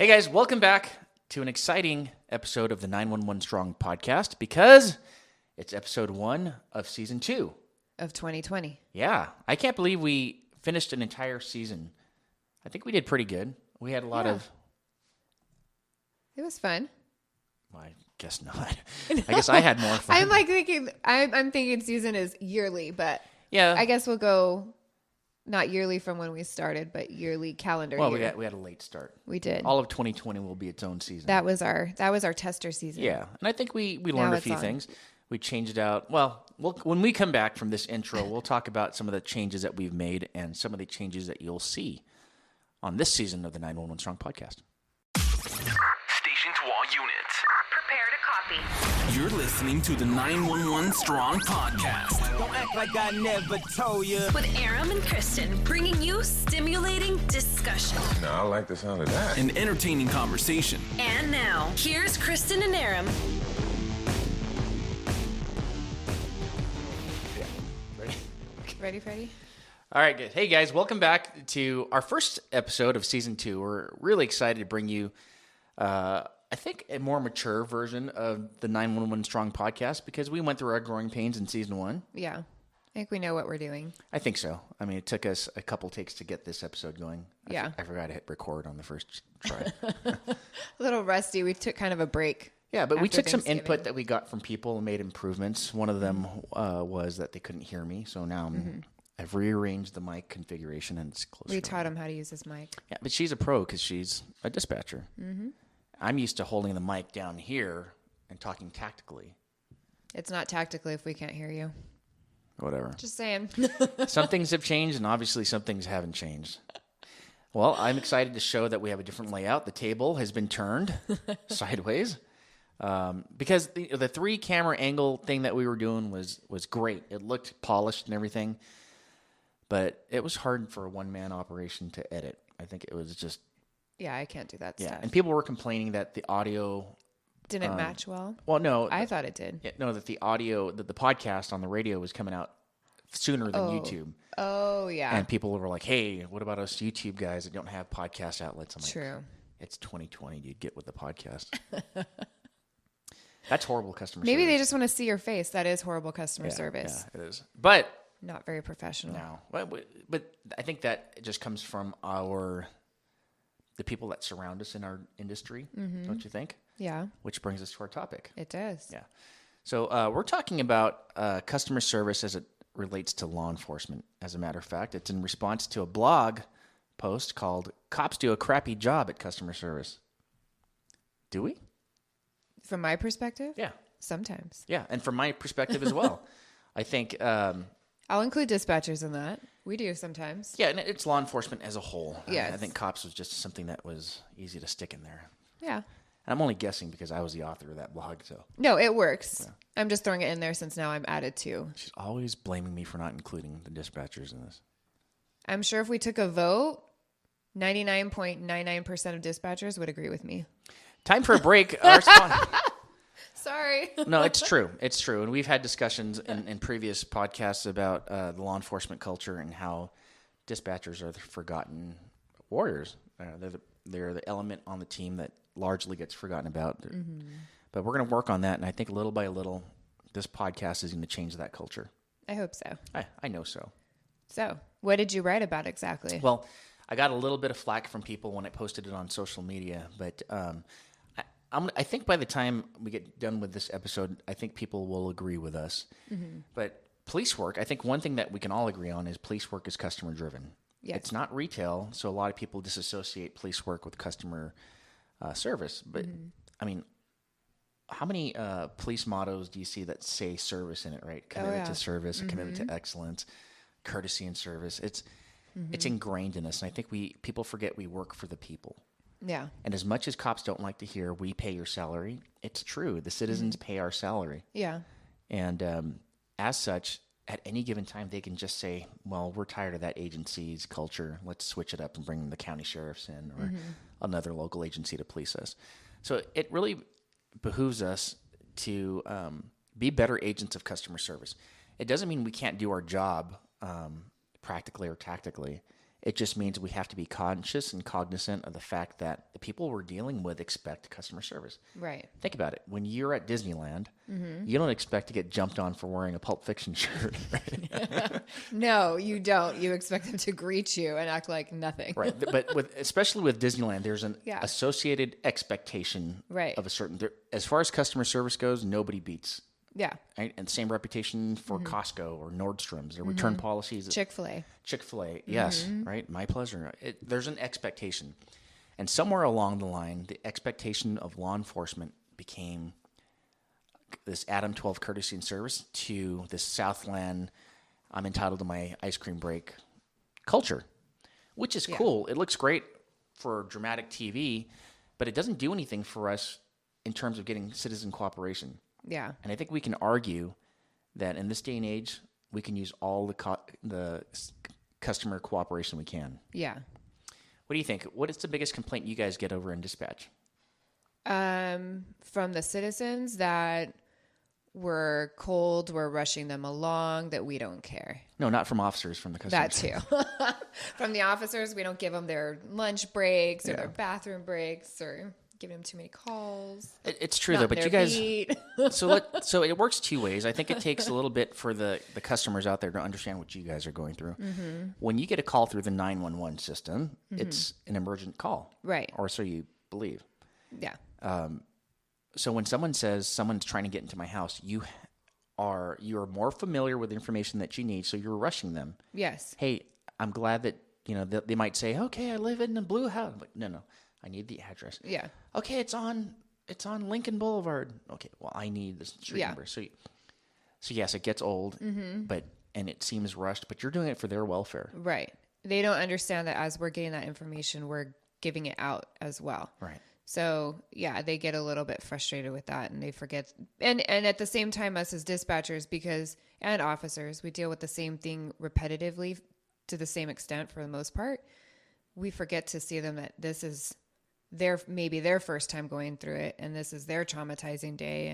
Hey guys, welcome back to an exciting episode of the 911 Strong podcast because it's episode 1 of season 2 of 2020. Yeah, I can't believe we finished an entire season. I think we did pretty good. We had a lot of... It was fun. Well, I guess not. I guess I had more fun. I'm thinking season is yearly, but yeah, I guess we'll go not yearly from when we started, but yearly calendar year. Well, we had a late start. We did. All of 2020 will be its own season. That was our tester season. Yeah, and I think we learned a few things. We changed it out. Well, when we come back from this intro, we'll talk about some of the changes that we've made and some of the changes that you'll see on this season of the 911 Strong podcast. Station to all units. Prepare to copy. You're listening to the 911 Strong podcast. Don't act like I never told you. With Aram and Kristen, bringing you stimulating discussion. No, I like the sound of that. An entertaining conversation. And now, here's Kristen and Aram. Ready, Freddie? All right, good. Hey, guys, welcome back to our first episode of Season 2. We're really excited to bring you, I think, a more mature version of the 911 Strong podcast because we went through our growing pains in Season 1. Yeah. I think we know what we're doing. I think so. I mean, it took us a couple takes to get this episode going. Yeah. I forgot to hit record on the first try. A little rusty. We took kind of a break. Yeah, but we took some input that we got from people and made improvements. One of them was that they couldn't hear me, so now I've rearranged the mic configuration and it's closer. We taught him how to use his mic. Yeah, but she's a pro because she's a dispatcher. Mm-hmm. I'm used to holding the mic down here and talking tactically. It's not tactically if we can't hear you. Whatever. Just saying. Some things have changed, and obviously some things haven't changed. Well, I'm excited to show that we have a different layout. The table has been turned sideways. Because the 3-camera angle thing that we were doing was great. It looked polished and everything, but it was hard for a one-man operation to edit. I think it was just... Yeah, I can't do that stuff. And people were complaining that the audio... Didn't match well? Well, no. I thought it did. Yeah, no, that the audio, that the podcast on the radio was coming out sooner than YouTube. Oh, yeah. And people were like, hey, what about us YouTube guys that don't have podcast outlets? I'm like, true. It's 2020, dude. Get with the podcast. That's horrible customer Maybe service. they just want to see your face. That is horrible customer service. Yeah, it is. But not very professional. no, but I think that just comes from the people that surround us in our industry, don't you think? Yeah. Which brings us to our topic. It does. Yeah. So we're talking about customer service as it relates to law enforcement. As a matter of fact, it's in response to a blog post called "Cops Do a Crappy Job at Customer Service." Do we? From my perspective? Yeah. Sometimes. Yeah, and from my perspective as well. I think... I'll include dispatchers in that. We do sometimes. Yeah, and it's law enforcement as a whole. Yes. I think cops was just something that was easy to stick in there. Yeah. And I'm only guessing because I was the author of that blog, so... No, it works. Yeah. I'm just throwing it in there since now I'm added to. She's always blaming me for not including the dispatchers in this. I'm sure if we took a vote, 99.99% of dispatchers would agree with me. Time for a break. Sorry. No, it's true. It's true. And we've had discussions in previous podcasts about the law enforcement culture and how dispatchers are the forgotten warriors. They're the element on the team that largely gets forgotten about. But we're going to work on that. And I think little by little, this podcast is going to change that culture. I hope so. I know so. So what did you write about exactly? Well, I got a little bit of flack from people when I posted it on social media, but I think by the time we get done with this episode, I think people will agree with us. But police work, I think one thing that we can all agree on is police work is customer driven. Yes. It's not retail, so a lot of people disassociate police work with customer service. But, I mean, how many police mottos do you see that say service in it, right? Committed to service, committed to excellence, courtesy and service. It's ingrained in us, and I think people forget we work for the people. Yeah. And as much as cops don't like to hear, we pay your salary, it's true. The citizens pay our salary. Yeah. And as such, at any given time, they can just say, well, we're tired of that agency's culture. Let's switch it up and bring the county sheriffs in or another local agency to police us. So it really behooves us to be better agents of customer service. It doesn't mean we can't do our job practically or tactically. It just means we have to be conscious and cognizant of the fact that the people we're dealing with expect customer service. Right. Think about it. When you're at Disneyland, you don't expect to get jumped on for wearing a Pulp Fiction shirt. Right? No, you don't. You expect them to greet you and act like nothing. Right. But especially with Disneyland, there's an Yeah. associated expectation Right. of a certain. As far as customer service goes, nobody beats. Yeah. Right? And same reputation for Costco or Nordstrom's. Their return policies. Chick-fil-A. Chick-fil-A, yes, right? My pleasure. There's an expectation. And somewhere along the line, the expectation of law enforcement became this Adam 12 courtesy and service to this Southland, I'm entitled to my ice cream break culture, which is cool. It looks great for dramatic TV, but it doesn't do anything for us in terms of getting citizen cooperation. Yeah. And I think we can argue that in this day and age, we can use all the customer cooperation we can. Yeah. What do you think? What is the biggest complaint you guys get over in dispatch? From the citizens that we're cold, we're rushing them along, that we don't care. No, not from officers, from the customers. That too. From the officers, we don't give them their lunch breaks or their bathroom breaks or giving them too many calls. It's true, Not though, but their you guys... beat. So it works two ways. I think it takes a little bit for the customers out there to understand what you guys are going through. When you get a call through the 911 system, it's an emergent call. Right. Or so you believe. Yeah. So when someone says someone's trying to get into my house, you are more familiar with the information that you need, so you're rushing them. Yes. Hey, I'm glad that, they might say, okay, I live in the blue house. But no, I need the address. Yeah. Okay, it's on Lincoln Boulevard. Okay, well, I need the street number. So yes, it gets old, and it seems rushed, but you're doing it for their welfare. Right. They don't understand that as we're getting that information, we're giving it out as well. Right. So yeah, they get a little bit frustrated with that and they forget. And at the same time, us as dispatchers, and officers, we deal with the same thing repetitively to the same extent for the most part. We forget to see them that this is maybe their first time going through it, and this is their traumatizing day.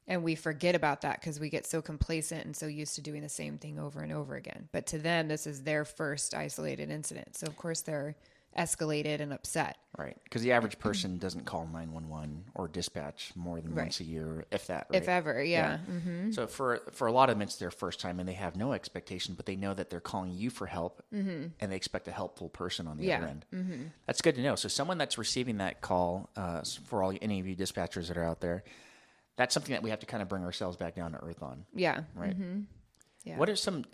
And we forget about that because we get so complacent and so used to doing the same thing over and over again. But to them, this is their first isolated incident. So of course they're escalated and upset. Right. Because the average person doesn't call 911 or dispatch more than once a year, if that. Right? If ever, yeah. So for a lot of them, it's their first time and they have no expectation, but they know that they're calling you for help and they expect a helpful person on the other end. That's good to know. So someone that's receiving that call, for any of you dispatchers that are out there, that's something that we have to kind of bring ourselves back down to earth on. Yeah. Right. Yeah. What are some...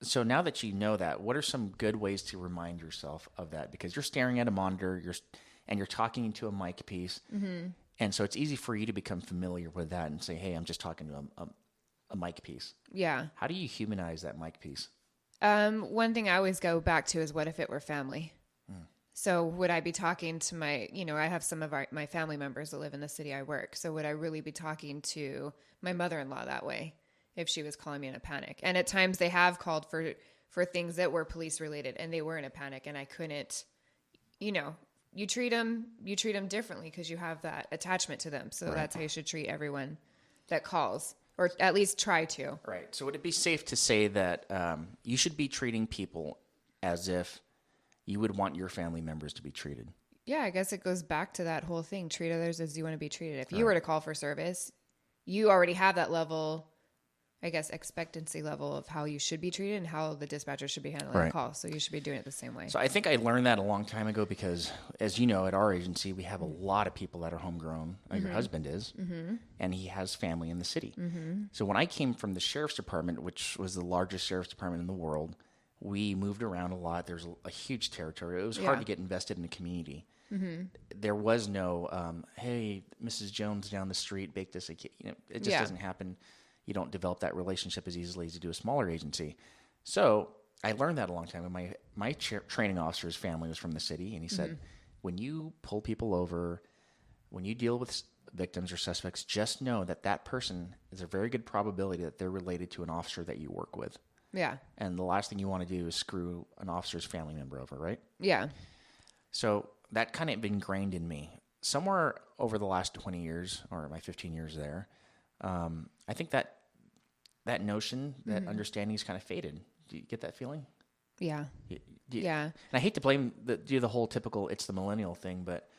So now that you know that, what are some good ways to remind yourself of that? Because you're staring at a monitor, you're talking into a mic piece, and so it's easy for you to become familiar with that and say, "Hey, I'm just talking to a mic piece." Yeah. How do you humanize that mic piece? One thing I always go back to is what if it were family? So would I be talking to my, I have some of my family members that live in the city I work. So would I really be talking to my mother-in-law that way if she was calling me in a panic? And at times they have called for things that were police related and they were in a panic and I couldn't, you treat them differently because you have that attachment to them. So that's how you should treat everyone that calls, or at least try to. Right. So would it be safe to say that you should be treating people as if you would want your family members to be treated? Yeah, I guess it goes back to that whole thing. Treat others as you want to be treated. If you were to call for service, you already have that level, I guess, expectancy level of how you should be treated and how the dispatcher should be handling the call. So you should be doing it the same way. So I think I learned that a long time ago because, as you know, at our agency, we have a lot of people that are homegrown. Your husband is, and he has family in the city. So when I came from the sheriff's department, which was the largest sheriff's department in the world, we moved around a lot. There's a huge territory. It was hard to get invested in the community. There was no, hey, Mrs. Jones down the street, bake this. It just doesn't happen. You don't develop that relationship as easily as you do a smaller agency. So I learned that a long time ago. My training officer's family was from the city, and he said, when you pull people over, when you deal with victims or suspects, just know that person is a very good probability that they're related to an officer that you work with. Yeah. And the last thing you want to do is screw an officer's family member over, right? Yeah. So that kind of ingrained in me. Somewhere over the last 20 years, or my 15 years there, I think that notion, that understanding is kind of faded. Do you get that feeling? Yeah. Yeah. And I hate to blame the whole typical it's the millennial thing, but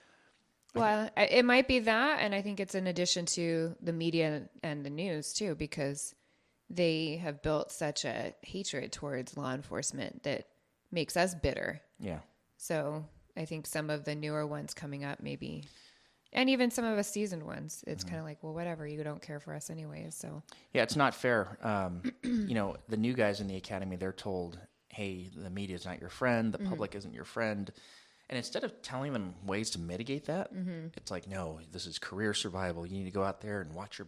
Well, it might be that, and I think it's in addition to the media and the news too, because they have built such a hatred towards law enforcement that makes us bitter. yeah. So I think some of the newer ones coming up maybe, and even some of us seasoned ones, it's kind of like, well, whatever, you don't care for us anyways. So Yeah, it's not fair. The new guys in the academy, they're told, hey, the media is not your friend. The public isn't your friend. And instead of telling them ways to mitigate that, it's like, no, this is career survival. You need to go out there and watch your back.